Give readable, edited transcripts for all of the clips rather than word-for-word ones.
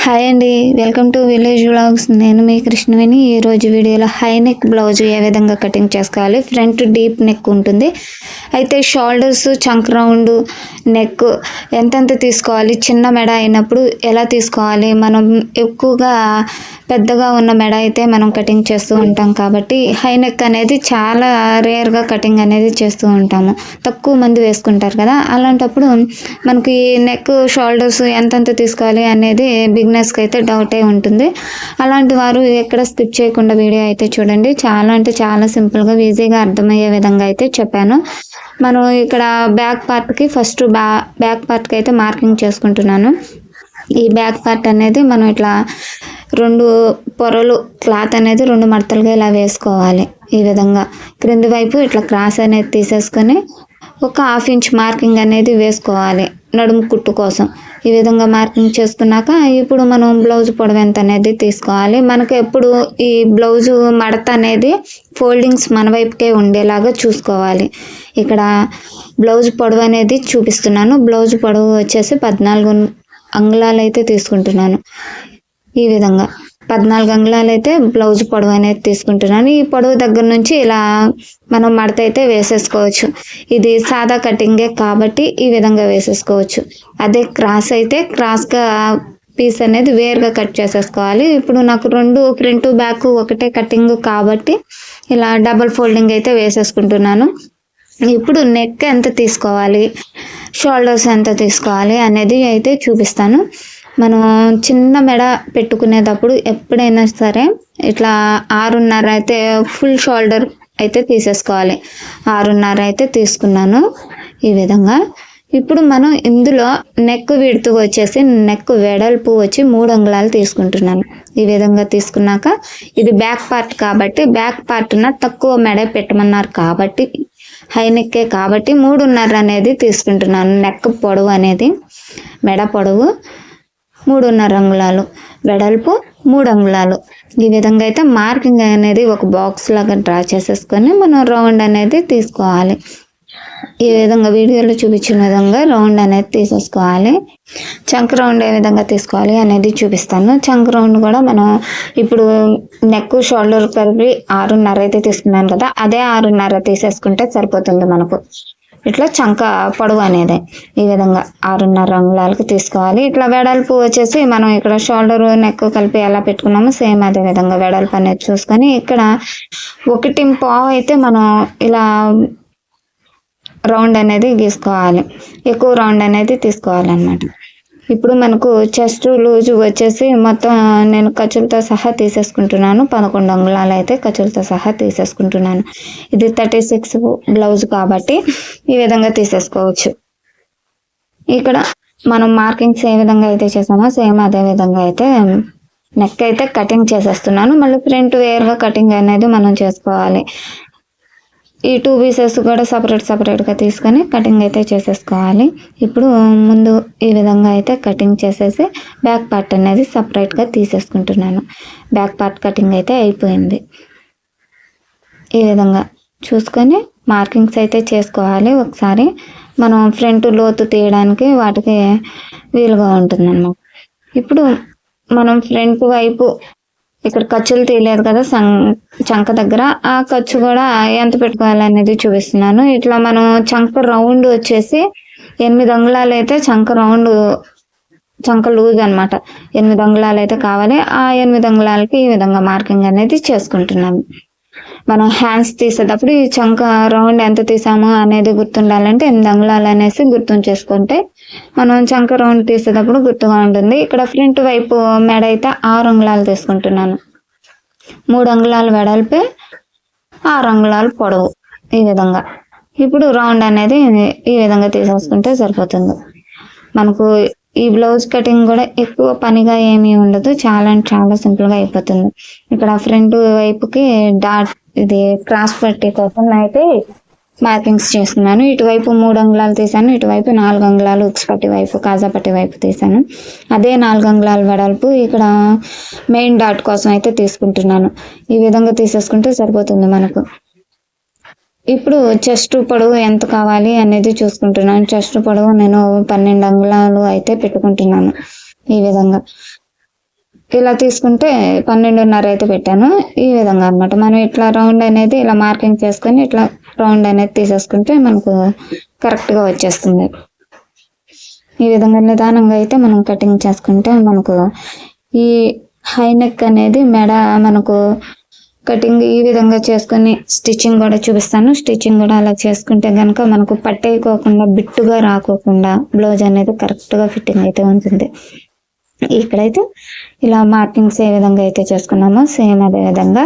Hi అండి. Welcome to village vlogs. నేను మీ కృష్ణవేణి. ఈరోజు వీడియోలో హై నెక్ బ్లౌజ్ ఏ విధంగా కటింగ్ చేసుకోవాలి. ఫ్రంట్ డీప్ నెక్ ఉంటుంది. అయితే షోల్డర్స్, చంక్ రౌండ్, నెక్ ఎంతెంత తీసుకోవాలి, చిన్న మెడ అయినప్పుడు ఎలా తీసుకోవాలి, మనం ఎక్కువగా పెద్దగా ఉన్న మెడ అయితే మనం కటింగ్ చేస్తూ ఉంటాం కాబట్టి హై నెక్ అనేది చాలా రేర్గా కటింగ్ అనేది చేస్తూ ఉంటాము. తక్కువ మంది వేసుకుంటారు కదా, అలాంటప్పుడు మనకి నెక్ షోల్డర్స్ ఎంతెంత తీసుకోవాలి అనేది బిగినర్స్కి అయితే డౌటే ఉంటుంది. అలాంటి వారు ఎక్కడ స్కిప్ చేయకుండా వీడియో అయితే చూడండి. చాలా అంటే చాలా సింపుల్గా ఈజీగా అర్థమయ్యే విధంగా అయితే చెప్పాను. మనం ఇక్కడ బ్యాక్ పార్ట్కి ఫస్ట్ బ్యాక్ పార్ట్కి అయితే మార్కింగ్ చేసుకుంటున్నాను. ఈ బ్యాక్ పార్ట్ అనేది మనం ఇట్లా 2 పొరలు క్లాత్ అనేది 2 మడతలుగా ఇలా వేసుకోవాలి. ఈ విధంగా క్రింది వైపు ఇట్లా క్రాస్ అనేది తీసేసుకొని ఒక 1/2 ఇంచ్ మార్కింగ్ అనేది వేసుకోవాలి నడుము కుట్టు కోసం. ఈ విధంగా మార్కింగ్ చేసుకున్నాక ఇప్పుడు మనం బ్లౌజ్ పొడవు ఎంత అనేది తీసుకోవాలి. మనకు ఎప్పుడు ఈ బ్లౌజు మడత అనేది ఫోల్డింగ్స్ మన వైపుకే ఉండేలాగా చూసుకోవాలి. ఇక్కడ బ్లౌజ్ పొడవు అనేది చూపిస్తున్నాను. బ్లౌజ్ పొడవు వచ్చేసి 14 అంగుళాలు అయితే తీసుకుంటున్నాను. ఈ విధంగా 14 అంగుళాలు అయితే బ్లౌజ్ పొడవు అనేది తీసుకుంటున్నాను. ఈ పొడవు దగ్గర నుంచి ఇలా మనం మడత అయితే వేసేసుకోవచ్చు. ఇది సాదా కటింగే కాబట్టి ఈ విధంగా వేసేసుకోవచ్చు. అదే క్రాస్ అయితే క్రాస్గా పీస్ అనేది వేరుగా కట్ చేసేసుకోవాలి. ఇప్పుడు నాకు 2 ఫ్రంట్ బ్యాక్ ఒకటే కటింగ్ కాబట్టి ఇలా డబల్ ఫోల్డింగ్ అయితే వేసేసుకుంటున్నాను. ఇప్పుడు నెక్ ఎంత తీసుకోవాలి, షోల్డర్స్ ఎంత తీసుకోవాలి అనేది అయితే చూపిస్తాను. మనం చిన్న మెడ పెట్టుకునేటప్పుడు ఎప్పుడైనా సరే ఇట్లా 6.5 అయితే ఫుల్ షోల్డర్ అయితే తీసేసుకోవాలి. 6.5 అయితే తీసుకున్నాను ఈ విధంగా. ఇప్పుడు మనం ఇందులో నెక్ విడ్త్ వచ్చేసి నెక్ వెడల్పు వచ్చి 3 అంగుళాలు తీసుకుంటున్నాను. ఈ విధంగా తీసుకున్నాక ఇది బ్యాక్ పార్ట్ కాబట్టి బ్యాక్ పార్ట్న తక్కువ మెడ పెట్టమన్నారు కాబట్టి హై నెక్కే కాబట్టి 3.5 అనేది తీసుకుంటున్నాను. నెక్ పొడవు అనేది మెడ పొడవు 3.5 అంగుళాలు, వెడల్పు 3 అంగుళాలు. ఈ విధంగా అయితే మార్కింగ్ అనేది ఒక బాక్స్ లాగా డ్రా చేసేసుకొని మనం రౌండ్ అనేది తీసుకోవాలి. ఈ విధంగా వీడియోలో చూపించిన విధంగా రౌండ్ అనేది తీసేసుకోవాలి. చంక్ రౌండ్ ఏ విధంగా తీసుకోవాలి అనేది చూపిస్తాను. చంక్ రౌండ్ కూడా మనం ఇప్పుడు నెక్ షోల్డర్ కలిపి 6.5 అయితే తీసుకున్నాను కదా, అదే 6.5 తీసేసుకుంటే సరిపోతుంది మనకు. ఇట్లా చంక పొడవు అనేది ఈ విధంగా 6.5 అంగుళాలకు తీసుకోవాలి. ఇట్లా వెడల్పు వచ్చేసి మనం ఇక్కడ షోల్డర్ నెక్ కలిపి ఎలా పెట్టుకున్నామో సేమ్ అదే విధంగా వెడల్పు అనేది చూసుకొని ఇక్కడ 1.5 అయితే మనం ఇలా రౌండ్ అనేది గీసుకోవాలి. ఎక్కువ రౌండ్ అనేది తీసుకోవాలన్నమాట. ఇప్పుడు మనకు చెస్ట్ లూజ్ వచ్చేసి మొత్తం నేను ఖర్చులతో సహా తీసేసుకుంటున్నాను. 11 అంగుళాలు అయితే ఖర్చులతో సహా తీసేసుకుంటున్నాను. ఇది 36 బ్లౌజ్ కాబట్టి ఈ విధంగా తీసేసుకోవచ్చు. ఇక్కడ మనం మార్కింగ్స్ ఏ విధంగా అయితే చేసామో సేమ్ అదే విధంగా అయితే నెక్ అయితే కటింగ్ చేసేస్తున్నాను. మళ్ళీ ఫ్రంట్ వేర్గా కటింగ్ అనేది మనం చేసుకోవాలి. ఈ 2 పీసెస్ కూడా సపరేట్గా తీసుకొని కటింగ్ అయితే చేసేసుకోవాలి. ఇప్పుడు ముందు ఈ విధంగా అయితే కటింగ్ చేసేసి బ్యాక్ పార్ట్ అనేది సపరేట్గా తీసేసుకుంటున్నాను. బ్యాక్ పార్ట్ కటింగ్ అయితే అయిపోయింది. ఈ విధంగా చూసుకొని మార్కింగ్స్ అయితే చేసుకోవాలి. ఒకసారి మనం ఫ్రంట్ లోతు తీయడానికి వాటికి వీలుగా ఉంటుందన్నమాట. ఇప్పుడు మనం ఫ్రంట్ వైపు ఇక్కడ ఖర్చులు తీయలేదు కదా చంక దగ్గర, ఆ ఖర్చు కూడా ఎంత పెట్టుకోవాలి అనేది చూపిస్తున్నాను. ఇట్లా మనం చంక రౌండ్ వచ్చేసి 8 అంగుళాలు అయితే చంక లూజ్ అనమాట. 8 అంగుళాలు అయితే కావాలి. ఆ 8 అంగుళాలకి ఈ విధంగా మార్కింగ్ అనేది చేసుకుంటున్నాము. మనం హ్యాండ్స్ తీసేటప్పుడు ఈ చంక రౌండ్ ఎంత తీసామో అనేది గుర్తుండాలంటే 8 అంగుళాలు అనేసి గుర్తుంచేసుకుంటే మనం చంక రౌండ్ తీసేటప్పుడు గుర్తుగా ఉంటుంది. ఇక్కడ ఫ్రంట్ వైపు మెడ అయితే 6 అంగుళాలు తీసుకుంటున్నాను. 3 అంగుళాలు వెడల్పే 6 అంగుళాలు పొడవు ఈ విధంగా. ఇప్పుడు రౌండ్ అనేది ఈ విధంగా తీసేసుకుంటే సరిపోతుంది. మనకు ఈ బ్లౌజ్ కటింగ్ కూడా ఎక్కువ పనిగా ఏమీ ఉండదు. చాలా సింపుల్గా అయిపోతుంది. ఇక్కడ ఫ్రంట్ వైపుకి డాట్ ఇది క్రాస్ పట్టీ కోసం అయితే మార్కింగ్స్ చేస్తున్నాను. ఇటువైపు 3 అంగుళాలు తీసాను, ఇటువైపు 4 అంగుళాలు ఉక్స్ పట్టి వైపు కాజా పట్టి వైపు తీసాను. అదే 4 అంగుళాలు వెడల్పు ఇక్కడ మెయిన్ డాట్ కోసం అయితే తీసుకుంటున్నాను. ఈ విధంగా తీసేసుకుంటే సరిపోతుంది మనకు. ఇప్పుడు చెస్ట్ పొడవు ఎంత కావాలి అనేది చూసుకుంటున్నాను. చెస్ట్ పొడవు నేను 12 అంగుళాలు అయితే పెట్టుకుంటున్నాను. ఈ విధంగా ఇలా తీసుకుంటే 12.5 అయితే పెట్టాను. ఈ విధంగా అనమాట. మనం ఇట్లా రౌండ్ అనేది ఇలా మార్కింగ్ చేసుకొని ఇట్లా రౌండ్ అనేది తీసేసుకుంటే మనకు కరెక్ట్గా వచ్చేస్తుంది. ఈ విధంగా నిదానంగా అయితే మనం కటింగ్ చేసుకుంటే మనకు ఈ హై నెక్ అనేది మెడ మనకు కటింగ్ ఈ విధంగా చేసుకొని స్టిచ్చింగ్ కూడా చూపిస్తాను. స్టిచ్చింగ్ కూడా అలా చేసుకుంటే కనుక మనకు పట్టేయకోకుండా బిట్టుగా రాకోకుండా బ్లౌజ్ అనేది కరెక్ట్గా ఫిట్టింగ్ అయితే ఉంటుంది. ఇక్కడైతే ఇలా మార్కింగ్స్ ఏ విధంగా అయితే చేసుకున్నామో సేమ్ అదే విధంగా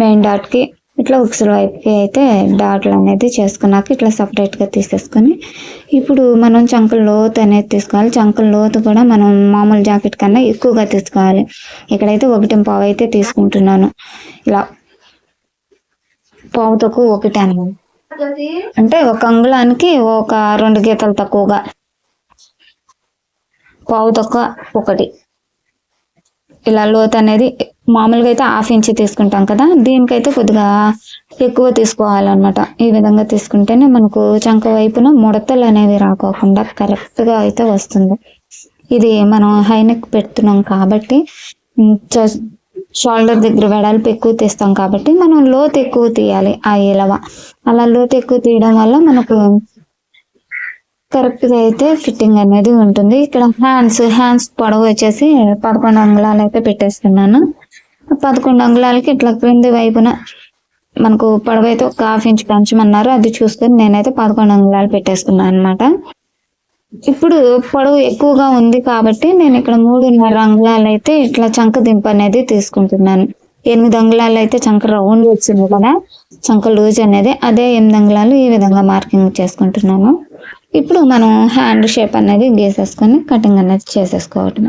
మెయిన్ డాట్కి ఇట్లా ఉక్సుల వైపుకి అయితే డాట్లు అనేది చేసుకున్నాక ఇట్లా సపరేట్గా తీసేసుకొని ఇప్పుడు మనం చంకల లోతు అనేది తీసుకోవాలి. చంకల లోతు కూడా మనం మామూలు జాకెట్ కన్నా ఎక్కువగా తీసుకోవాలి. ఇక్కడైతే 1.5 అయితే తీసుకుంటున్నాను. ఇలా పావు తక్కువ 1 అనమాట. అంటే ఒక అంగుళానికి ఒక 2 గీతలు తక్కువగా, పావు తక్కువ 1 ఇలా లోతు అనేది మామూలుగా అయితే 1/2 ఇంచ్ తీసుకుంటాం కదా, దీనికైతే కొద్దిగా ఎక్కువ తీసుకోవాలన్నమాట. ఈ విధంగా తీసుకుంటేనే మనకు చంక వైపున ముడతలు అనేవి రాకోకుండా కరెక్ట్గా అయితే వస్తుంది. ఇది మనం హై నెక్ పెడుతున్నాం కాబట్టి షోల్డర్ దగ్గర వెడల్పు ఎక్కువ తీస్తాం కాబట్టి మనం లోతు ఎక్కువ తీయాలి. ఆ ఇలవ అలా లోతు ఎక్కువ తీయడం వల్ల మనకు కరెక్ట్గా అయితే ఫిట్టింగ్ అనేది ఉంటుంది. ఇక్కడ హ్యాండ్స్ పొడవు వచ్చేసి 11 అంగుళాలు అయితే పెట్టేస్తున్నాను. 11 అంగుళాలకి ఇట్లా క్రింది వైపున మనకు పొడవు అయితే ఒక 1/2 ఇంచ్ పెంచమన్నారు, అది చూసుకొని నేనైతే 11 అంగుళాలు పెట్టేసుకున్నాను అనమాట. ఇప్పుడు పొడవు ఎక్కువగా ఉంది కాబట్టి నేను ఇక్కడ 3.5 అంగుళాలు అయితే ఇట్లా చంక దింపు అనేది తీసుకుంటున్నాను. 8 అంగుళాలు అయితే చంక రౌండ్ వచ్చింది కదా, చంక లూజ్ అనేది, అదే 8 అంగుళాలు ఈ విధంగా మార్కింగ్ చేసుకుంటున్నాను. ఇప్పుడు మనం హ్యాండ్ షేప్ అనేది గీసేసుకొని కటింగ్ అనేది చేసేసుకోవటం.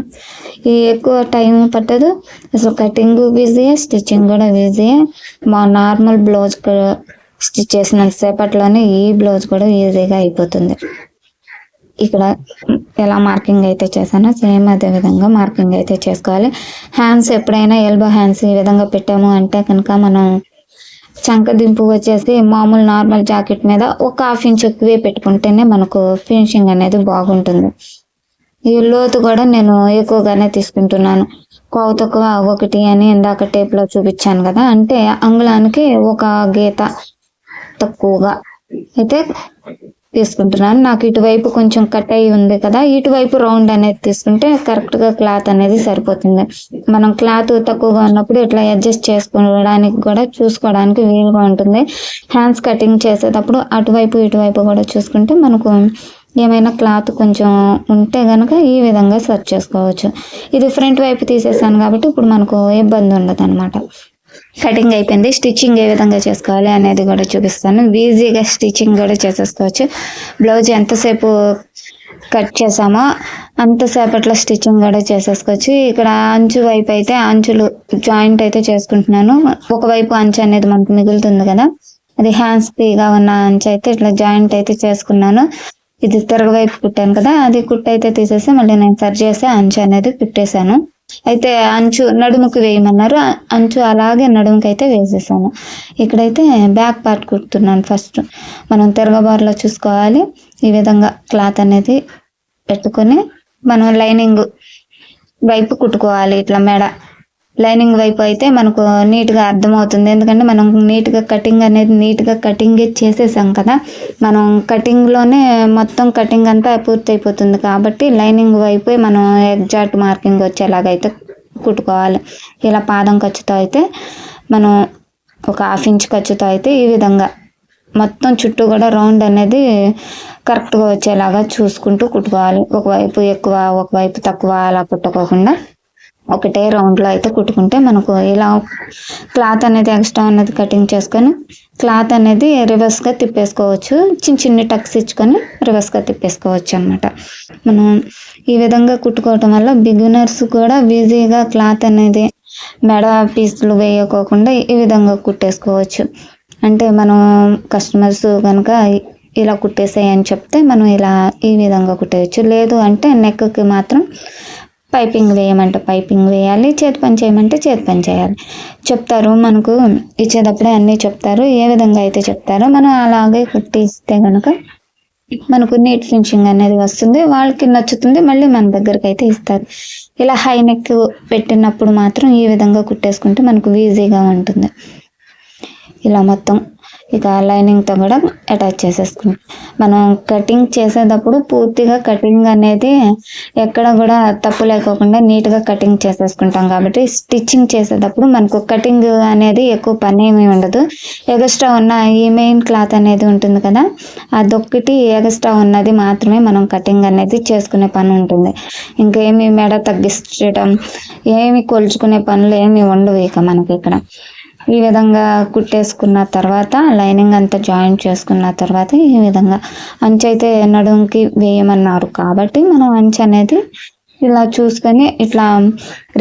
ఇది ఎక్కువ టైం పట్టదు, అసలు కటింగ్ ఈజీయే, స్టిచ్చింగ్ కూడా ఈజీయే. మా నార్మల్ బ్లౌజ్ స్టిచ్ చేసినంత సేపట్లోనే ఈ బ్లౌజ్ కూడా ఈజీగా అయిపోతుంది. ఇక్కడ ఎలా మార్కింగ్ అయితే చేశానో సేమ్ అదే విధంగా మార్కింగ్ అయితే చేసుకోవాలి. హ్యాండ్స్ ఎప్పుడైనా ఎల్బో హ్యాండ్స్ ఈ విధంగా పెట్టాము అంటే కనుక మనం చంక దింపు వచ్చేసి మామూలు నార్మల్ జాకెట్ మీద ఒక 1/2 ఇంచ్ ఎక్కువే పెట్టుకుంటేనే మనకు ఫినిషింగ్ అనేది బాగుంటుంది. ఈ లోతు కూడా నేను ఎక్కువగానే తీసుకుంటున్నాను. పావు తక్కువ 1 అని ఇందాక టేప్లో చూపించాను కదా, అంటే అంగుళానికి ఒక గీత తక్కువగా అయితే తీసుకుంటున్నాను. నాకు ఇటువైపు కొంచెం కట్ అయి ఉంది కదా, ఇటువైపు రౌండ్ అనేది తీసుకుంటే కరెక్ట్గా క్లాత్ అనేది సరిపోతుంది. మనం క్లాత్ తక్కువగా ఉన్నప్పుడు ఇట్లా అడ్జస్ట్ చేసుకోవడానికి కూడా చూసుకోవడానికి వీలుగా ఉంటుంది. హ్యాండ్స్ కటింగ్ చేసేటప్పుడు అటువైపు ఇటువైపు కూడా చూసుకుంటే మనకు ఏమైనా క్లాత్ కొంచెం ఉంటే కనుక ఈ విధంగా సెట్ చేసుకోవచ్చు. ఇది ఫ్రంట్ వైపు తీసేసాను కాబట్టి ఇప్పుడు మనకు ఇబ్బంది ఉండదు అనమాట. కటింగ్ అయిపోయింది. స్టిచ్చింగ్ ఏ విధంగా చేసుకోవాలి అనేది కూడా చూపిస్తాను. ఈజీగా స్టిచ్చింగ్ కూడా చేసేసుకోవచ్చు. బ్లౌజ్ ఎంతసేపు కట్ చేసామో అంతసేపట్లో స్టిచ్చింగ్ కూడా చేసేసుకోవచ్చు. ఇక్కడ అంచు వైపు అయితే అంచులు జాయింట్ అయితే చేసుకుంటున్నాను. ఒకవైపు అంచు అనేది మనకు మిగులుతుంది కదా, అది హ్యాండ్స్ తీగా ఉన్న అంచు అయితే ఇట్లా జాయింట్ అయితే చేసుకున్నాను. ఇది తిరగవైపు కుట్టాను కదా, అది కుట్టు అయితే తీసేసి మళ్ళీ నేను సరి చేసి అంచు అనేది కుట్టేశాను. అయితే అంచు నడుముకి వేయమన్నారు, అంచు అలాగే నడుముకి అయితే వేసేసాను. ఇక్కడైతే బ్యాక్ పార్ట్ కుడుతున్నాను. ఫస్ట్ మనం తిరగబారులో చూసుకోవాలి. ఈ విధంగా క్లాత్ అనేది పెట్టుకొని మనం లైనింగ్ వైపు కుట్టుకోవాలి. ఇట్లా మెడ లైనింగ్ వైపు అయితే మనకు నీట్గా అర్థమవుతుంది. ఎందుకంటే మనం నీట్గా కటింగ్ అనేది నీట్గా కటింగ్ చేసేసాం కదా, మనం కటింగ్లోనే మొత్తం కటింగ్ అంతా పూర్తి అయిపోతుంది కాబట్టి లైనింగ్ వైపు మనం ఎగ్జాక్ట్ మార్కింగ్ వచ్చేలాగైతే కుట్టుకోవాలి. ఇలా పాదం ఖర్చుతో అయితే మనం ఒక 1/2 ఇంచ్ ఖర్చుతో అయితే ఈ విధంగా మొత్తం చుట్టూ కూడా రౌండ్ అనేది కరెక్ట్గా వచ్చేలాగా చూసుకుంటూ కుట్టుకోవాలి. ఒకవైపు ఎక్కువ ఒకవైపు తక్కువ అలా కుట్టుకోకుండా ఒకటే రౌండ్లో అయితే కుట్టుకుంటే మనకు ఇలా క్లాత్ అనేది ఎక్స్ట్రా అనేది కటింగ్ చేసుకొని క్లాత్ అనేది రివర్స్గా తిప్పేసుకోవచ్చు. చిన్న టక్స్ ఇచ్చుకొని రివర్స్గా తిప్పేసుకోవచ్చు అనమాట. మనం ఈ విధంగా కుట్టుకోవటం వల్ల బిగినర్స్ కూడా ఈజీగా క్లాత్ అనేది మెడ పీసులు వేయకోకుండా ఈ విధంగా కుట్టేసుకోవచ్చు. అంటే మనం కస్టమర్స్ కనుక ఇలా కుట్టేసేయని చెప్తే మనం ఇలా ఈ విధంగా కుట్టేయచ్చు. లేదు అంటే నెక్కి మాత్రం పైపింగ్ వేయమంటే పైపింగ్ వేయాలి, చేతి పని చేయమంటే చేతి పని చేయాలి. చెప్తారు మనకు ఇచ్చేటప్పుడే అన్నీ చెప్తారు. ఏ విధంగా అయితే చెప్తారో మనం అలాగే కుట్టి ఇస్తే కనుక మనకు నీట్ ఫినిషింగ్ అనేది వస్తుంది, వాళ్ళకి నచ్చుతుంది, మళ్ళీ మన దగ్గరికి అయితే ఇస్తారు. ఇలా హై నెక్ పెట్టినప్పుడు మాత్రం ఈ విధంగా కుట్టేసుకుంటే మనకు ఈజీగా ఉంటుంది. ఇలా మొత్తం ఇక లైనింగ్తో కూడా అటాచ్ చేసేసుకుంటాం. మనం కటింగ్ చేసేటప్పుడు పూర్తిగా కటింగ్ అనేది ఎక్కడ కూడా తప్పు లేకోకుండా నీట్గా కటింగ్ చేసేసుకుంటాం కాబట్టి స్టిచ్చింగ్ చేసేటప్పుడు మనకు కటింగ్ అనేది ఎక్కువ పని ఏమీ ఉండదు. ఎగస్ట్రా ఉన్న ఈ మెయిన్ క్లాత్ అనేది ఉంటుంది కదా, అదొక్కటి ఎగస్ట్రా ఉన్నది మాత్రమే మనం కటింగ్ అనేది చేసుకునే పని ఉంటుంది. ఇంకేమి మెడ తగ్గించడం, ఏమి కొలుచుకునే పనులు ఏమి ఉండవు ఇక మనకి ఇక్కడ. ఈ విధంగా కుట్టేసుకున్న తర్వాత లైనింగ్ అంతా జాయింట్ చేసుకున్న తర్వాత ఈ విధంగా అంచు అయితే నడుంకి వేయమన్నారు కాబట్టి మనం అంచు అనేది ఇలా చూసుకొని ఇట్లా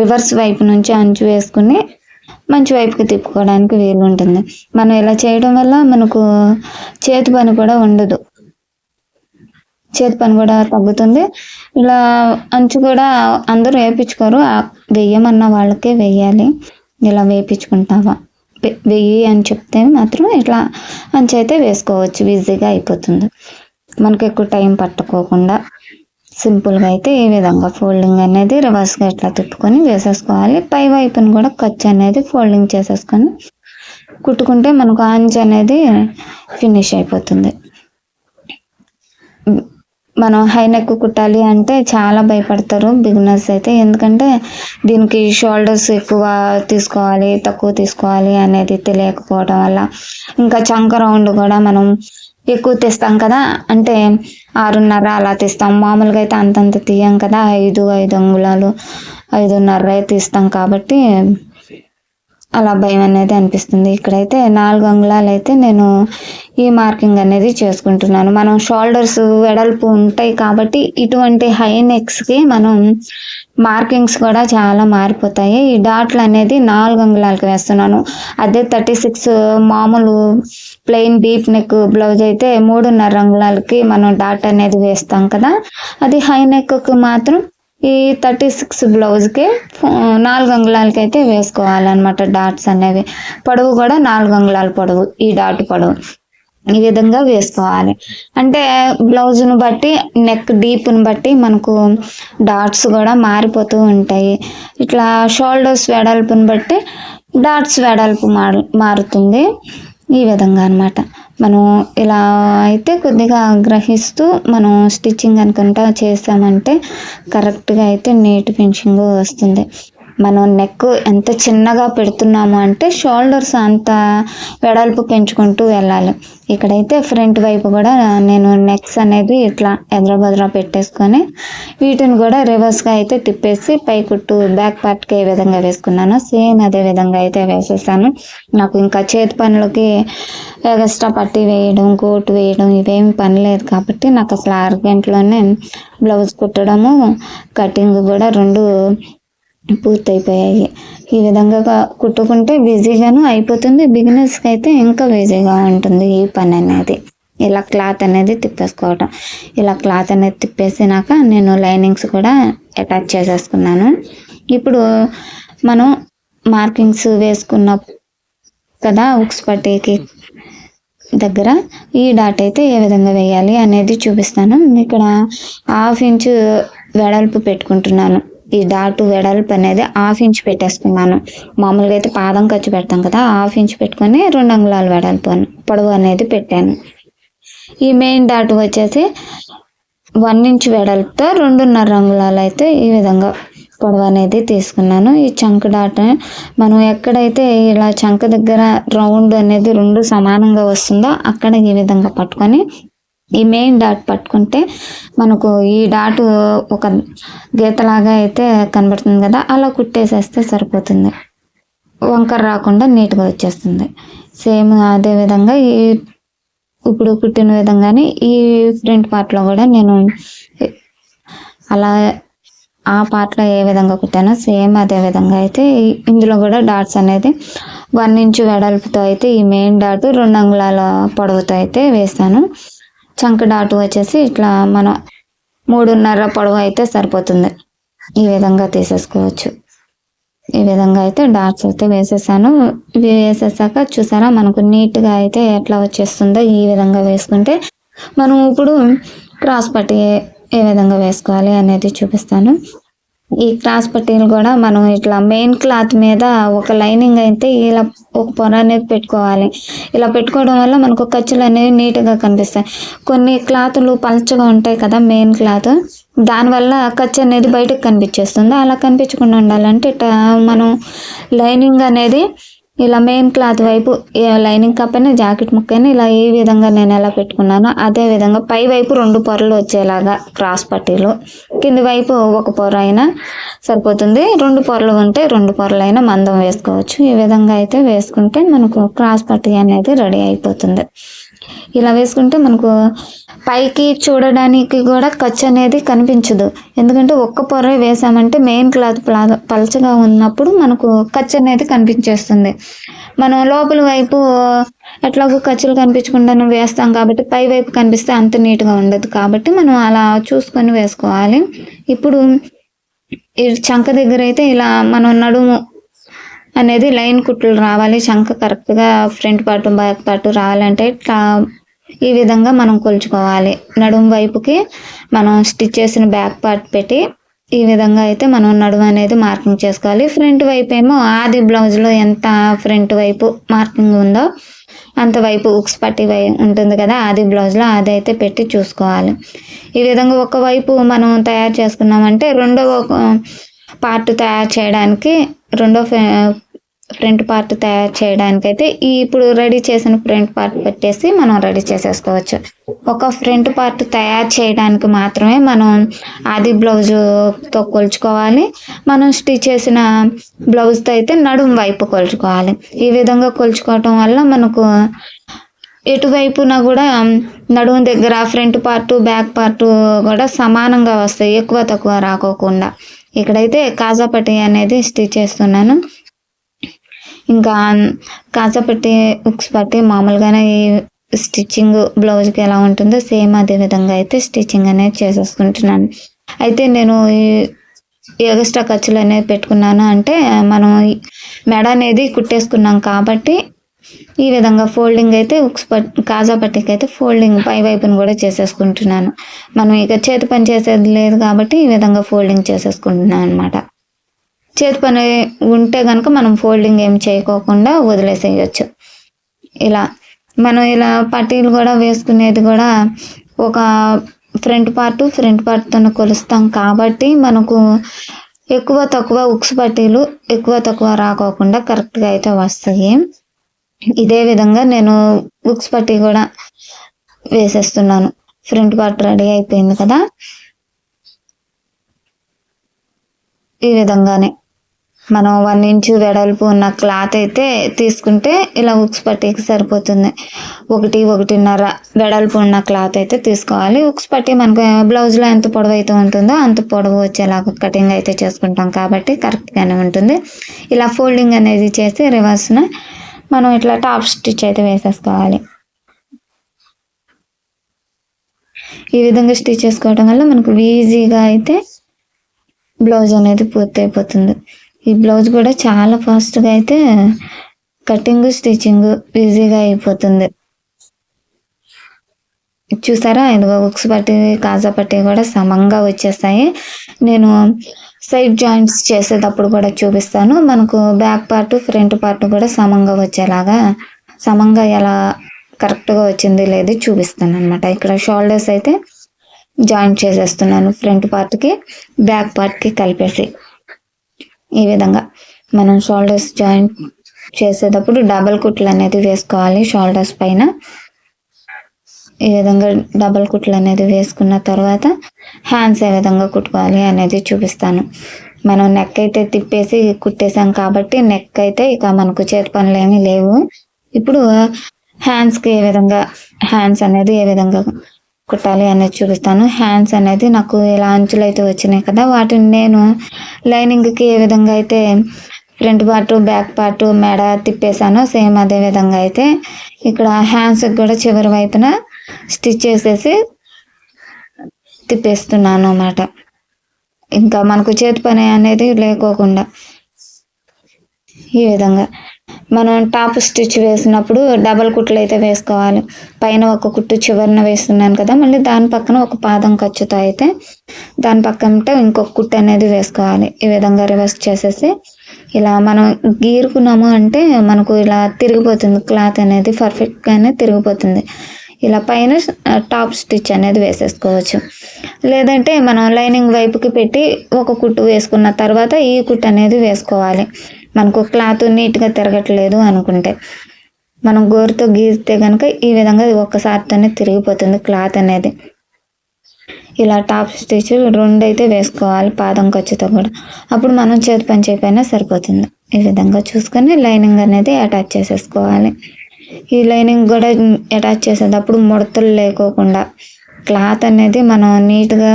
రివర్స్ వైపు నుంచి అంచు వేసుకుని మంచి వైపుకి తిప్పుకోవడానికి వీలు ఉంటుంది. మనం ఇలా చేయడం వల్ల మనకు చేతి పని కూడా ఉండదు, చేతి పని కూడా తగ్గుతుంది. ఇలా అంచు కూడా అందరూ వేయించుకోరు, వేయమన్న వాళ్ళకే వేయాలి. ఇలా వేయించుకుంటావా వెయ్యి అని చెప్తే మాత్రం ఇట్లా అంచు అయితే వేసుకోవచ్చు, ఈజీగా అయిపోతుంది. మనకు ఎక్కువ టైం పట్టుకోకుండా సింపుల్గా అయితే ఈ విధంగా ఫోల్డింగ్ అనేది రివర్స్గా ఇట్లా తిప్పుకొని వేసేసుకోవాలి. పై వైపును కూడా ఖర్చు అనేది ఫోల్డింగ్ చేసేసుకొని కుట్టుకుంటే మనకు అంచు అనేది ఫినిష్ అయిపోతుంది. మనం హై నెక్ కుట్టాలి అంటే చాలా భయపడతారు బిగినర్స్ అయితే, ఎందుకంటే దీనికి షోల్డర్స్ ఎక్కువ తీసుకోవాలి తక్కువ తీసుకోవాలి అనేది తెలియకపోవడం వల్ల. ఇంకా చంక రౌండ్ కూడా మనం ఎక్కువ తీస్తాం కదా, అంటే 6.5 అలా తీస్తాం. మామూలుగా అయితే అంతంత తీయం కదా, 5 అంగుళాలు 5.5 తీస్తాం కాబట్టి అలా భయం అనేది అనిపిస్తుంది. ఇక్కడైతే 4 అంగుళాలు అయితే నేను ఈ మార్కింగ్ అనేది చేసుకుంటున్నాను. మనం షోల్డర్స్ వెడల్పు ఉంటాయి కాబట్టి ఇటువంటి హై నెక్స్కి మనం మార్కింగ్స్ కూడా చాలా మారిపోతాయి. ఈ డాట్లు అనేది 4 అంగుళాలకి వేస్తున్నాను. అదే 36 మామూలు ప్లెయిన్ డీప్ నెక్ బ్లౌజ్ అయితే 3.5 అంగుళాలకి మనం డాట్ అనేది వేస్తాం కదా, అది హై నెక్కి మాత్రం ఈ 36 బ్లౌజ్కి 4 అంగుళాలకి అయితే వేసుకోవాలన్నమాట డాట్స్ అనేవి. పొడవు కూడా 4 అంగుళాల పొడవు, ఈ డాట్ పొడవు ఈ విధంగా వేసుకోవాలి. అంటే బ్లౌజ్ను బట్టి నెక్ డీప్ని బట్టి మనకు డాట్స్ కూడా మారిపోతూ ఉంటాయి. ఇట్లా షోల్డర్స్ వెడల్పుని బట్టి డాట్స్ వెడల్పు మారుతుంది. ఈ విధంగా అన్నమాట. మనం ఇలా అయితే కొద్దిగా గ్రహిస్తూ మనం స్టిచ్చింగ్ అనుకుంటా చేసామంటే కరెక్ట్గా అయితే నీట్ ఫినిషింగ్ వస్తుంది. మనం నెక్ ఎంత చిన్నగా పెడుతున్నాము అంటే షోల్డర్స్ అంత వెడల్పు పెంచుకుంటూ వెళ్ళాలి. ఇక్కడైతే ఫ్రంట్ వైపు కూడా నేను నెక్స్ అనేది ఇట్లా ఎదురబద్ర పెట్టేసుకొని వీటిని కూడా రివర్స్గా అయితే తిప్పేసి పై కుట్టు బ్యాక్ పార్ట్కి ఏ విధంగా వేసుకున్నానో సేమ్ అదే విధంగా అయితే వేసేసాను. నాకు ఇంకా చేతి పనులకి ఎక్స్ట్రా పట్టి వేయడం కోటు వేయడం ఇవేమి పని లేదు కాబట్టి నాకు అసలు 6 గంటలోనే బ్లౌజ్ కుట్టడము కటింగ్ కూడా 2 పూర్తయిపోయాయి. ఈ విధంగా కుట్టుకుంటే బిజీగాను అయిపోతుంది, బిగినర్స్కి అయితే ఇంకా బిజీగా ఉంటుంది ఈ పని అనేది. ఇలా క్లాత్ అనేది తిప్పేసుకోవటం, ఇలా క్లాత్ అనేది తిప్పేసినాక నేను లైనింగ్స్ కూడా అటాచ్ చేసేసుకున్నాను. ఇప్పుడు మనం మార్కింగ్స్ వేసుకున్న కదా ఉక్స్ పట్టీకి దగ్గర ఈ డాట్ అయితే ఏ విధంగా వేయాలి అనేది చూపిస్తాను. ఇక్కడ 1/2 ఇంచు వెడల్పు పెట్టుకుంటున్నాను. ఈ డాటు వెడల్పు అనేది 1/2 ఇంచ్ పెట్టేసుకున్నాను. మామూలుగా అయితే పాదం ఖర్చు పెడతాం కదా, 1/2 ఇంచ్ పెట్టుకొని 2 అంగుళాలు వెడల్పు పొడవు అనేది పెట్టాను. ఈ మెయిన్ డాటు వచ్చేసి 1 ఇంచ్ వెడల్పుతో 2.5 అంగుళాలు అయితే ఈ విధంగా పొడవు అనేది తీసుకున్నాను. ఈ చంక డాట్ మనం ఎక్కడైతే ఇలా చంక దగ్గర రౌండ్ అనేది 2 సమానంగా వస్తుందో అక్కడ ఈ విధంగా పట్టుకొని ఈ మెయిన్ డాట్ పట్టుకుంటే మనకు ఈ డాటు ఒక గీతలాగా అయితే కనబడుతుంది కదా, అలా కుట్టేసేస్తే సరిపోతుంది. వంకర రాకుండా నీట్గా వచ్చేస్తుంది. సేమ్ అదే విధంగా ఈ ఇప్పుడు కుట్టిన విధంగానే ఈ ఫ్రంట్ పార్ట్లో కూడా నేను అలా ఆ పార్ట్లో ఏ విధంగా కుట్టానో సేమ్ అదే విధంగా అయితే ఇందులో కూడా డాట్స్ అనేది 1 ఇంచు వెడల్పుతో అయితే ఈ మెయిన్ డాట్ 2 అంగుళాల పొడవుతో అయితే వేస్తాను. చంక డాటు వచ్చేసి ఇట్లా మనం 3.5 పొడవు అయితే సరిపోతుంది. ఈ విధంగా తీసేసుకోవచ్చు. ఈ విధంగా అయితే డాట్స్ అయితే వేసేసాను. ఇవి వేసేసాక చూసారా మనకు నీట్గా అయితే ఎట్లా వచ్చేస్తుందో ఈ విధంగా వేసుకుంటే మనం ఇప్పుడు క్రాస్ పట్టీ ఏ విధంగా వేసుకోవాలి అనేది చూపిస్తాను. ఈ క్రాస్ పట్టీలు కూడా మనం ఇట్లా మెయిన్ క్లాత్ మీద ఒక లైనింగ్ అయితే ఇలా ఒక పొర అనేది పెట్టుకోవాలి. ఇలా పెట్టుకోవడం వల్ల మనకు ఖర్చులు అనేవి నీట్గా కనిపిస్తాయి. కొన్ని క్లాతులు పలచగా ఉంటాయి కదా మెయిన్ క్లాత్, దానివల్ల ఖర్చు అనేది బయటకు కనిపించేస్తుంది. అలా కనిపించకుండా ఉండాలంటే ఇట్లా మనం లైనింగ్ అనేది ఇలా మెయిన్ క్లాత్ వైపు లైనింగ్ కప్పైనా జాకెట్ ముక్కైనా ఇలా ఏ విధంగా నేను ఎలా పెట్టుకున్నానో అదే విధంగా పై వైపు 2 పొరలు వచ్చేలాగా క్రాస్ పట్టీలు, కింది వైపు ఒక పొర అయినా సరిపోతుంది. 2 పొరలు ఉంటే 2 పొరలైనా మందం వేసుకోవచ్చు. ఈ విధంగా అయితే వేసుకుంటే మనకు క్రాస్ పట్టీ అనేది రెడీ అయిపోతుంది. ఇలా వేసుకుంటే మనకు పైకి చూడడానికి కూడా ఖర్చు అనేది కనిపించదు. ఎందుకంటే ఒక్క పొర వేసామంటే మెయిన్ క్లాత్ పలచగా ఉన్నప్పుడు మనకు ఖర్చు అనేది కనిపించేస్తుంది. మనం లోపల వైపు ఎట్లాగో ఖర్చులు కనిపించకుండా వేస్తాం కాబట్టి పై వైపు కనిపిస్తే అంత నీట్గా ఉండదు. కాబట్టి మనం అలా చూసుకొని వేసుకోవాలి. ఇప్పుడు ఈ చంక దగ్గర అయితే ఇలా మనం నడుము అనేది లైన్ కుట్లు రావాలి. చంక కరెక్ట్గా ఫ్రంట్ పార్ట్ బ్యాక్ పార్ట్ రావాలంటే ఇట్లా ఈ విధంగా మనం కొలుచుకోవాలి. నడుము వైపుకి మనం స్టిచ్ చేసిన బ్యాక్ పార్ట్ పెట్టి ఈ విధంగా అయితే మనం నడుము అనేది మార్కింగ్ చేసుకోవాలి. ఫ్రంట్ వైపు ఏమో ఆది బ్లౌజ్లో ఎంత ఫ్రంట్ వైపు మార్కింగ్ ఉందో అంత వైపు ఉక్స్ పట్టి ఉంటుంది కదా ఆది బ్లౌజ్లో, అదైతే పెట్టి చూసుకోవాలి. ఈ విధంగా ఒకవైపు మనం తయారు చేసుకున్నామంటే రెండవ పార్ట్ తయారు చేయడానికి ఫ్రంట్ పార్ట్ తయారు చేయడానికి అయితే ఇప్పుడు రెడీ చేసిన ఫ్రంట్ పార్ట్ పెట్టేసి మనం రెడీ చేసేసుకోవచ్చు. ఒక ఫ్రంట్ పార్ట్ తయారు చేయడానికి మాత్రమే మనం ఆది బ్లౌజ్తో కొలుచుకోవాలి. మనం స్టిచ్ చేసిన బ్లౌజ్తో అయితే నడుము వైపు కొలుచుకోవాలి. ఈ విధంగా కొలుచుకోవటం వల్ల మనకు ఎటువైపున కూడా నడుము దగ్గర ఫ్రంట్ పార్ట్ బ్యాక్ పార్ట్ కూడా సమానంగా వస్తాయి, ఎక్కువ తక్కువ రాకోకుండా. ఇక్కడైతే కాజా పట్టీ అనేది స్టిచ్ చేస్తున్నాను. ఇంకా కాజా పట్టీ ఉక్స్ పట్టీ మామూలుగానే ఈ స్టిచ్చింగ్ బ్లౌజ్కి ఎలా ఉంటుందో సేమ్ అదే విధంగా అయితే స్టిచ్చింగ్ అనేది చేసేసుకుంటున్నాను. అయితే నేను ఈ ఎక్స్ట్రా ఖర్చులు అనేది పెట్టుకున్నాను అంటే మనం మెడ అనేది కుట్టేసుకున్నాం కాబట్టి ఈ విధంగా ఫోల్డింగ్ అయితే కాజా పట్టీకి అయితే ఫోల్డింగ్ పై వైపును కూడా చేసేసుకుంటున్నాను. మనం ఇక చేతి పని చేసేది లేదు కాబట్టి ఈ విధంగా ఫోల్డింగ్ చేసేసుకుంటున్నాను అనమాట. చేతి పని ఉంటే కనుక మనం ఫోల్డింగ్ ఏం చేయకోకుండా వదిలేసేయచ్చు. ఇలా మనం ఇలా పట్టీలు కూడా వేసుకునేది కూడా ఒక ఫ్రంట్ పార్ట్తో కొలుస్తాం కాబట్టి మనకు ఎక్కువ తక్కువ ఉక్స్ పట్టీలు ఎక్కువ తక్కువ రాకోకుండా కరెక్ట్గా అయితే వస్తాయి. ఇదే విధంగా నేను ఉక్స్ పట్టీ కూడా వేసేస్తున్నాను. ఫ్రంట్ పార్ట్ రెడీ అయిపోయింది కదా, ఈ విధంగానే మనం 1 ఇంచు వెడల్పు ఉన్న క్లాత్ అయితే తీసుకుంటే ఇలా ఉక్స్ పట్టీకి సరిపోతుంది. 1.5 వెడల్పు ఉన్న క్లాత్ అయితే తీసుకోవాలి. ఉక్స్ పట్టీ మనకు బ్లౌజ్లో ఎంత పొడవు అయితే ఉంటుందో అంత పొడవు వచ్చేలాగా కటింగ్ అయితే చేసుకుంటాం కాబట్టి కరెక్ట్గానే ఉంటుంది. ఇలా ఫోల్డింగ్ అనేది చేసి రివర్స్న మనం ఇట్లా టాప్ స్టిచ్ అయితే వేసేసుకోవాలి. ఈ విధంగా స్టిచ్ చేసుకోవడం వల్ల మనకు ఈజీగా అయితే బ్లౌజ్ అనేది పూర్తి అయిపోతుంది. ఈ బ్లౌజ్ కూడా చాలా ఫాస్ట్గా అయితే కటింగ్ స్టిచ్చింగ్ ఈజీగా అయిపోతుంది. చూసారా, ఇదిగో ఉక్స్ పట్టీ కాజా పట్టీ కూడా సమంగా వచ్చేస్తాయి. నేను సైడ్ జాయింట్స్ చేసేటప్పుడు కూడా చూపిస్తాను. మనకు బ్యాక్ పార్ట్ ఫ్రంట్ పార్ట్ కూడా సమంగా ఎలా కరెక్ట్గా వచ్చింది లేదు చూపిస్తాను అనమాట. ఇక్కడ షోల్డర్స్ అయితే జాయింట్ చేసేస్తున్నాను ఫ్రంట్ పార్ట్కి బ్యాక్ పార్ట్కి కలిపేసి. ఈ విధంగా మనం షోల్డర్స్ జాయింట్ చేసేటప్పుడు డబల్ కుట్లు అనేది వేసుకోవాలి షోల్డర్స్ పైన. ఈ విధంగా డబల్ కుట్లు అనేది వేసుకున్న తర్వాత హ్యాండ్స్ ఏ విధంగా కుట్టుకోవాలి అనేది చూపిస్తాను. మనం నెక్ అయితే తిప్పేసి కుట్టేసాం కాబట్టి నెక్ అయితే ఇక మనకు చేతి పనులు ఏమీ లేవు. ఇప్పుడు హ్యాండ్స్కి హ్యాండ్స్ అనేది ఏ విధంగా కుట్టాలి అనేది చూపిస్తాను. హ్యాండ్స్ అనేది నాకు ఇలా అంచులు అయితే వచ్చినాయి కదా, వాటిని నేను లైనింగ్కి ఏ విధంగా అయితే ఫ్రంట్ పార్ట్ బ్యాక్ పార్ట్ మెడ తిప్పేసానో సేమ్ అదే విధంగా అయితే ఇక్కడ హ్యాండ్స్కి కూడా చివరి వైపున స్టిచ్ చేసేసి తిప్పేస్తున్నాను అన్నమాట. ఇంకా మనకు చేతి పని అనేది లేకోకుండా ఈ విధంగా మనం టాప్ స్టిచ్ వేసినప్పుడు డబల్ కుట్లు అయితే వేసుకోవాలి. పైన ఒక కుట్టు చివరన వేస్తున్నాను కదా, మళ్ళీ దాని పక్కన ఒక పాదం ఖర్చుతో అయితే దాని పక్కన ఇంకొక కుట్టు అనేది వేసుకోవాలి. ఈ విధంగా రివర్స్ చేసేసి ఇలా మనం గీరుకున్నాము అంటే మనకు ఇలా తిరిగిపోతుంది, క్లాత్ అనేది పర్ఫెక్ట్గానే తిరిగిపోతుంది. ఇలా పైన టాప్ స్టిచ్ అనేది వేసేసుకోవచ్చు. లేదంటే మనం లైనింగ్ వైపుకి పెట్టి ఒక కుట్టు వేసుకున్న తర్వాత ఈ కుట్టు అనేది వేసుకోవాలి. మనకు క్లాత్ నీట్గా తిరగట్లేదు అనుకుంటే మనం గోరుతో గీస్తే కనుక ఈ విధంగా ఒక్కసారితోనే తిరిగిపోతుంది క్లాత్ అనేది. ఇలా టాప్ స్టిచ్ 2 అయితే వేసుకోవాలి పాదం ఖర్చుతో కూడా. అప్పుడు మనం చేతి పని చేయకపోయినా సరిపోతుంది. ఈ విధంగా చూసుకొని లైనింగ్ అనేది అటాచ్ చేసేసుకోవాలి. ఈ లైనింగ్ కూడా అటాచ్ చేసేటప్పుడు ముడతలు లేకోకుండా క్లాత్ అనేది మనం నీట్గా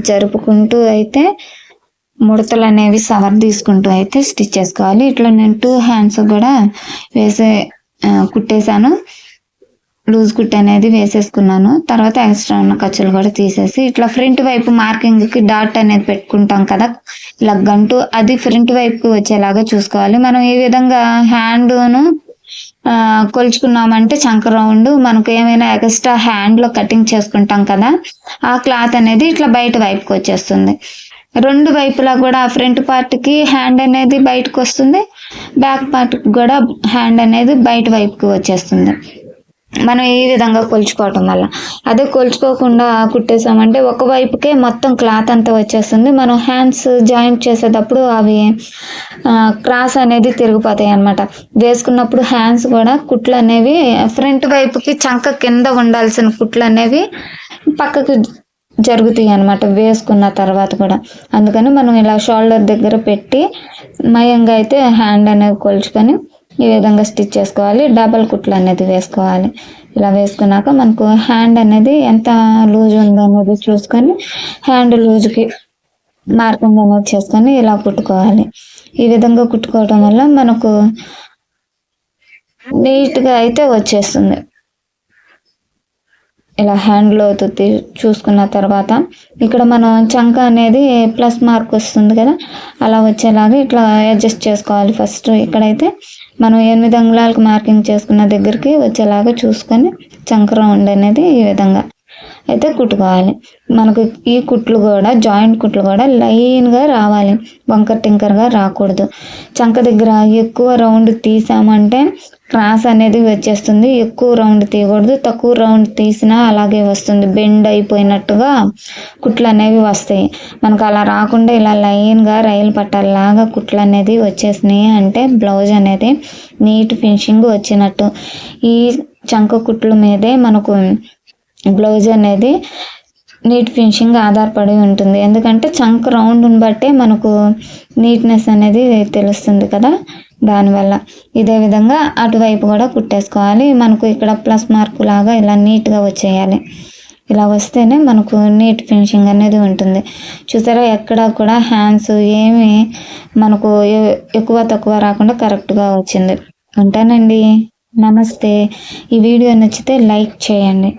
జరుపుకుంటూ అయితే ముడతలు అనేవి సవర్ తీసుకుంటూ అయితే స్టిచ్ చేసుకోవాలి. ఇట్లా నేను 2 హ్యాండ్స్ కూడా కుట్టేశాను. లూజ్ కుట్ అనేది వేసేసుకున్నాను. తర్వాత ఎక్స్ట్రా ఉన్న ఖర్చులు కూడా తీసేసి ఇట్లా ఫ్రంట్ వైపు మార్కింగ్కి డాట్ అనేది పెట్టుకుంటాం కదా, ఇలా గంటు అది ఫ్రంట్ వైపుకి వచ్చేలాగా చూసుకోవాలి. మనం ఈ విధంగా హ్యాండ్ను కొలుచుకున్నామంటే చంక రౌండ్ మనకు ఏమైనా ఎక్స్ట్రా హ్యాండ్లో కటింగ్ చేసుకుంటాం కదా, ఆ క్లాత్ అనేది ఇట్లా బయట వైపుకి వచ్చేస్తుంది. 2 వైపులా కూడా ఫ్రంట్ పార్ట్కి హ్యాండ్ అనేది బయటకు వస్తుంది, బ్యాక్ పార్ట్కి కూడా హ్యాండ్ అనేది బయట వైపుకి వచ్చేస్తుంది మనం ఈ విధంగా కొలుచుకోవటం వల్ల. అదే కొలుచుకోకుండా కుట్టేసామంటే ఒక వైపుకే మొత్తం క్లాత్ అంతా వచ్చేస్తుంది. మనం హ్యాండ్స్ జాయింట్ చేసేటప్పుడు అవి క్రాస్ అనేది తిరిగిపోతాయి అన్నమాట. వేసుకున్నప్పుడు హ్యాండ్స్ కూడా కుట్లు అనేవి ఫ్రంట్ వైపుకి చంక కింద ఉండాల్సిన కుట్లు అనేవి పక్కకి జరుగుతాయి అన్నమాట వేసుకున్న తర్వాత కూడా. అందుకని మనం ఇలా షోల్డర్ దగ్గర పెట్టి మయంగా అయితే హ్యాండ్ అనేది కొలుచుకొని ఈ విధంగా స్టిచ్ చేసుకోవాలి. డబల్ కుట్లు అనేది వేసుకోవాలి. ఇలా వేసుకున్నాక మనకు హ్యాండ్ అనేది ఎంత లూజ్ ఉందో అనేది చూసుకొని హ్యాండ్ లూజ్కి మార్కింగ్ అనేది చేసుకొని ఇలా కుట్టుకోవాలి. ఈ విధంగా కుట్టుకోవడం వల్ల మనకు నీట్గా అయితే వచ్చేస్తుంది. ఇలా హ్యాండ్లో చూసుకున్న తర్వాత ఇక్కడ మనం చంక అనేది ప్లస్ మార్క్ వస్తుంది కదా, అలా వచ్చేలాగా ఇట్లా అడ్జస్ట్ చేసుకోవాలి. ఫస్ట్ ఇక్కడైతే మనం 8 అంగుళాలకు మార్కింగ్ చేసుకున్న దగ్గరికి వచ్చేలాగా చూసుకొని చంక రౌండ్ అనేది ఈ విధంగా అయితే కుట్టుకోవాలి. మనకు ఈ కుట్లు కూడా జాయింట్ కుట్లు కూడా లైన్గా రావాలి, వంకర్ టింకర్గా రాకూడదు. చంక దగ్గర ఎక్కువ రౌండ్ తీసామంటే క్రాస్ అనేది వచ్చేస్తుంది. ఎక్కువ రౌండ్ తీయకూడదు, తక్కువ రౌండ్ తీసినా అలాగే వస్తుంది, బెండ్ అయిపోయినట్టుగా కుట్లు అనేవి వస్తాయి. మనకు అలా రాకుండా ఇలా లైన్గా రైలు పట్టాలాగా కుట్లు అనేది వచ్చేసినాయి అంటే బ్లౌజ్ అనేది నీట్ ఫినిషింగ్ వచ్చినట్టు. ఈ చంక కుట్ల మీదే మనకు బ్లౌజ్ అనేది నీట్ ఫినిషింగ్ ఆధారపడి ఉంటుంది. ఎందుకంటే చంక రౌండ్ని బట్టే మనకు నీట్నెస్ అనేది తెలుస్తుంది కదా, దానివల్ల. ఇదే విధంగా అటువైపు కూడా కుట్టేసుకోవాలి. మనకు ఇక్కడ ప్లస్ మార్కు లాగా ఇలా నీట్గా వచ్చేయాలి. ఇలా వస్తేనే మనకు నీట్ ఫినిషింగ్ అనేది ఉంటుంది. చూసారా, ఎక్కడ కూడా హ్యాండ్స్ ఏమి మనకు ఎక్కువ తక్కువ రాకుండా కరెక్ట్గా వచ్చింది. ఉంటానండి, నమస్తే. ఈ వీడియో నచ్చితే లైక్ చేయండి.